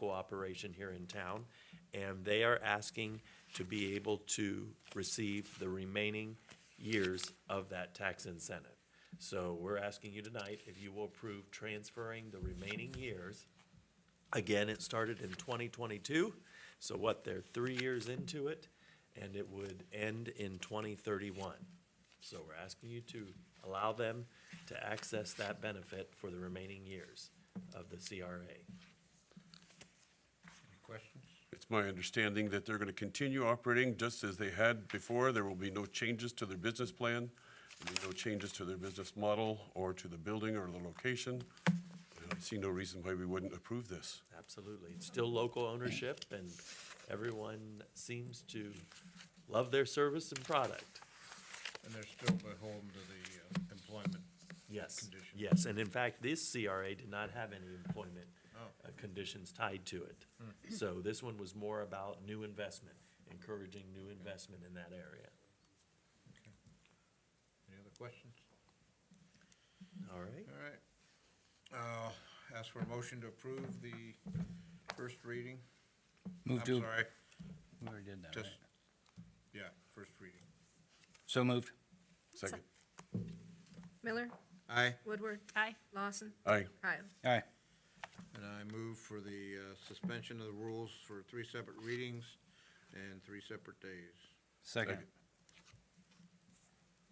operation here in town, and they are asking to be able to receive the remaining years of that tax incentive. So we're asking you tonight if you will approve transferring the remaining years. Again, it started in 2022, so what, they're 3 years into it, and it would end in 2031. So we're asking you to allow them to access that benefit for the remaining years of the CRA. Any questions? It's my understanding that they're going to continue operating just as they had before. There will be no changes to their business plan, there'll be no changes to their business model or to the building or the location. And I see no reason why we wouldn't approve this. Absolutely. It's still local ownership, and everyone seems to love their service and product. And they're still beholden to the employment Yes, condition. yes, and in fact, this CRA did not have any employment conditions tied to it. So this one was more about new investment, encouraging new investment in that area. Okay. Any other questions? All right, All right. Ask for a motion to approve the first reading. Move I'm to, sorry, we already did that, just, right? yeah, first reading. So moved. Second. Miller, Aye, Woodward. Aye. Lawson, Aye. Kyle. Aye. and I move for the suspension of the rules for 3 separate readings and 3 separate days. Second.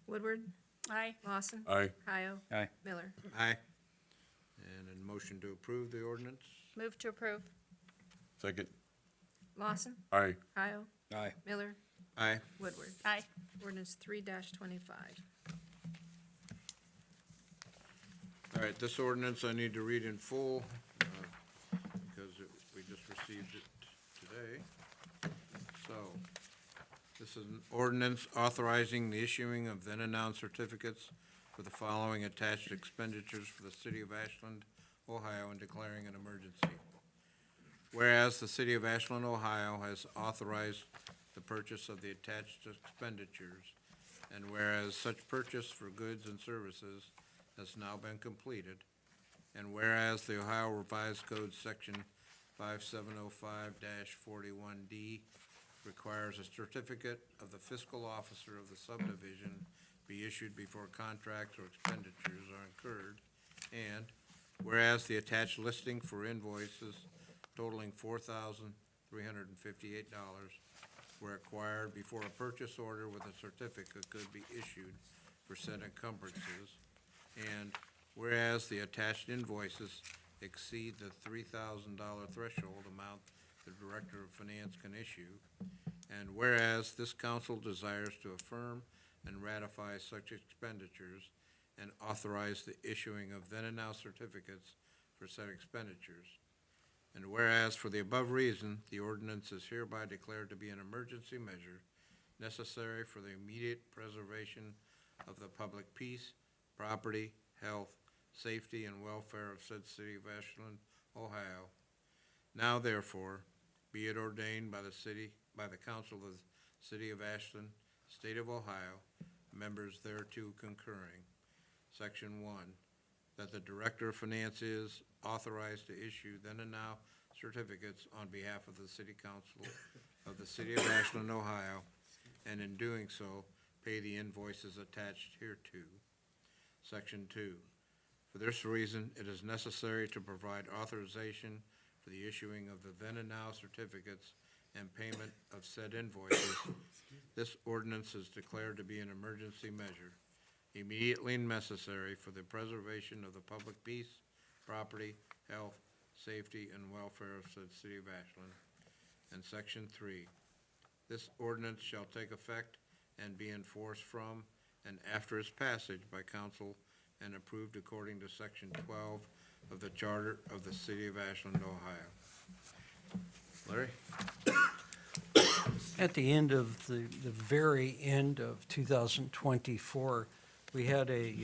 Woodward, Aye. Lawson, Aye. Kyle, Aye. Miller. Aye. And a motion to approve the ordinance. Move to approve. Second. Lawson, Aye. Kyle, Aye. Miller, Aye. Woodward. Aye. Ordinance 3-25. All right, this ordinance I need to read in full, because we just received it today. So, this is an ordinance authorizing the issuing of then-and-now certificates for the following attached expenditures for the city of Ashland, Ohio, and declaring an emergency. Whereas the city of Ashland, Ohio has authorized the purchase of the attached expenditures, and whereas such purchase for goods and services has now been completed, and whereas the Ohio Revised Code Section 5705-41D requires a certificate of the fiscal officer of the subdivision be issued before contracts or expenditures are incurred, and whereas the attached listing for invoices totaling $4,358 were acquired before a purchase order with a certificate could be issued for said encumbrances, and whereas the attached invoices exceed the $3,000 threshold amount the Director of Finance can issue, and whereas this council desires to affirm and ratify such expenditures and authorize the issuing of then-and-now certificates for said expenditures, and whereas for the above reason, the ordinance is hereby declared to be an emergency measure necessary for the immediate preservation of the public peace, property, health, safety, and welfare of said city of Ashland, Ohio. Now therefore, be it ordained by the council of the city of Ashland, state of Ohio, members thereto concurring. Section 1, that the Director of Finance is authorized to issue then and now certificates on behalf of the City Council of the City of Ashland, Ohio, and in doing so, pay the invoices attached hereto. Section 2, for this reason, it is necessary to provide authorization for the issuing of the then and now certificates and payment of said invoices. This ordinance is declared to be an emergency measure, immediately necessary for the preservation of the public peace, property, health, safety, and welfare of said city of Ashland. And Section 3, this ordinance shall take effect and be enforced from and after its passage by council and approved according to Section 12 of the Charter of the City of Ashland, Ohio. Larry? At the end of the very end of 2024, we had a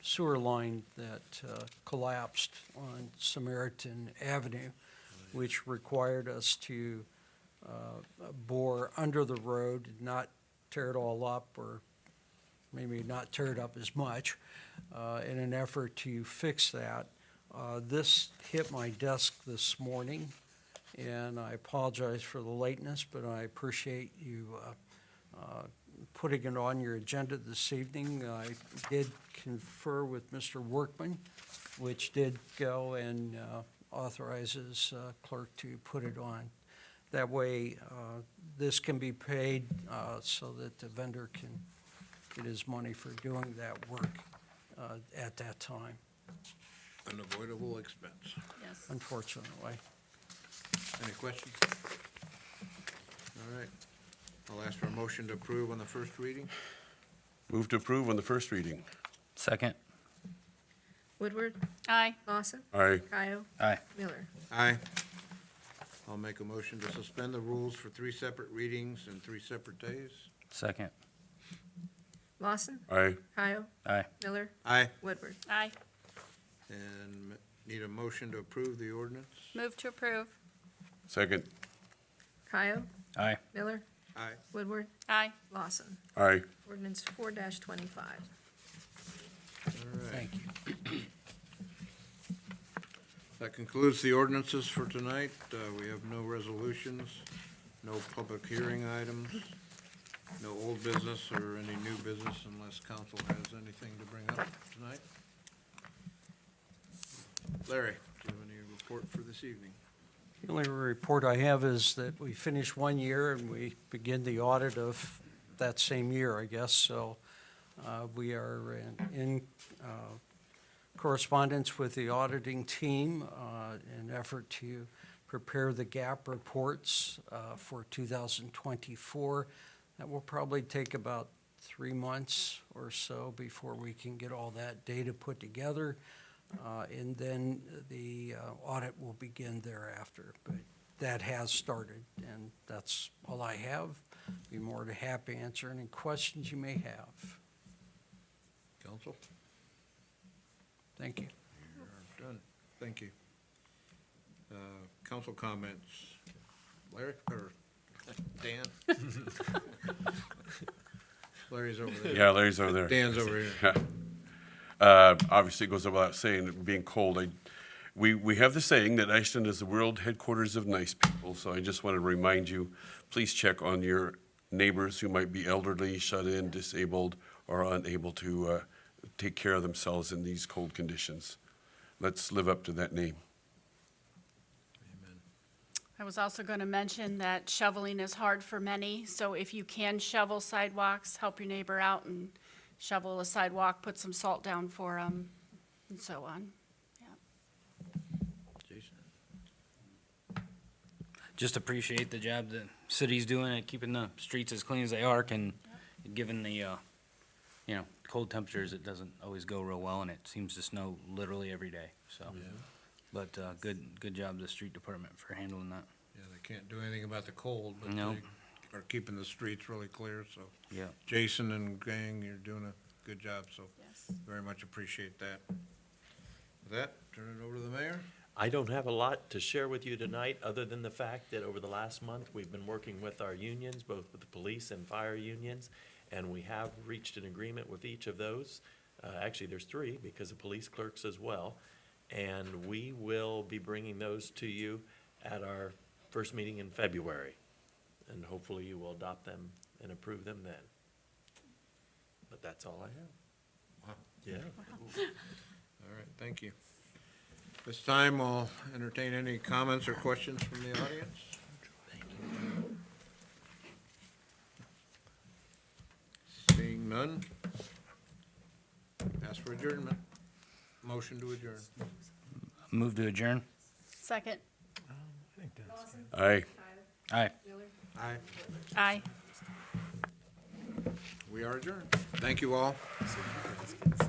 sewer line that collapsed on Samaritan Avenue, which required us to bore under the road, not tear it all up, or maybe not tear it up as much, in an effort to fix that. This hit my desk this morning. and I apologize for the lateness, but I appreciate you putting it on your agenda this evening. I did confer with Mr. Workman, which did go and authorizes clerk to put it on. That way, this can be paid so that the vendor can get his money for doing that work at that time, An avoidable expense. Yes. unfortunately. Any questions? All right. I'll ask for a motion to approve on the first reading. Move to approve on the first reading. Second. Woodward, Aye. Lawson, Aye. Kyle, Aye. Miller. Aye. I'll make a motion to suspend the rules for 3 separate readings and 3 separate days. Second. Lawson, Aye. Kyle, Aye. Miller, Aye. Woodward. Aye. And need a motion to approve the ordinance. Move to approve. Second. Kyle, Aye. Miller, Aye. Woodward, Aye. Lawson. Aye. Ordinance 4-25. All right. Thank you. That concludes the ordinances for tonight. We have no resolutions, no public hearing items, no old business or any new business unless council has anything to bring up tonight. Larry, do you have any report for this evening? The only report I have is that we finished 1 year and we begin the audit of that same year, I guess. So we are in correspondence with the auditing team in effort to prepare the gap reports for 2024. That will probably take about 3 months or so before we can get all that data put together. And then the audit will begin thereafter. But that has started, and that's all I have. Be more than happy to answer any questions you may have. Council? Thank you. You're done. Thank you. Council comments. Larry, or Dan? Larry's over there. Yeah, Larry's over there. Dan's over here. Obviously, it goes without saying, being cold, we have the saying that Ashland is the world headquarters of nice people, so I just want to remind you, please check on your neighbors who might be elderly, shut in, disabled, or unable to take care of themselves in these cold conditions. Let's live up to that name. I was also going to mention that shoveling is hard for many, so if you can shovel sidewalks, help your neighbor out and shovel a sidewalk, put some salt down for them, and so on. Jason? Just appreciate the job the city's doing at keeping the streets as clean as they are, and given the, cold temperatures, it doesn't always go real well, and it seems to snow literally every day, so. But, good job to the street department for handling that. Yeah, they can't do anything about the cold, but No. they are keeping the streets really clear, so. Yeah. Jason and gang, you're doing a good job, so Yes. very much appreciate that. With that, turn it over to the mayor. I don't have a lot to share with you tonight, other than the fact that over the last month, we've been working with our unions, both with the police and fire unions, and we have reached an agreement with each of those. Actually, there's 3, because of police clerks as well. And we will be bringing those to you at our first meeting in February. And hopefully you will adopt them and approve them then. But that's all I have. Wow. Yeah. All right, thank you. This time, I'll entertain any comments or questions from the audience. Seeing none, ask for adjournment. Motion to adjourn. Move to adjourn? Second. Aye. Aye. Aye, Aye. we are adjourned. Thank you all. So you guys can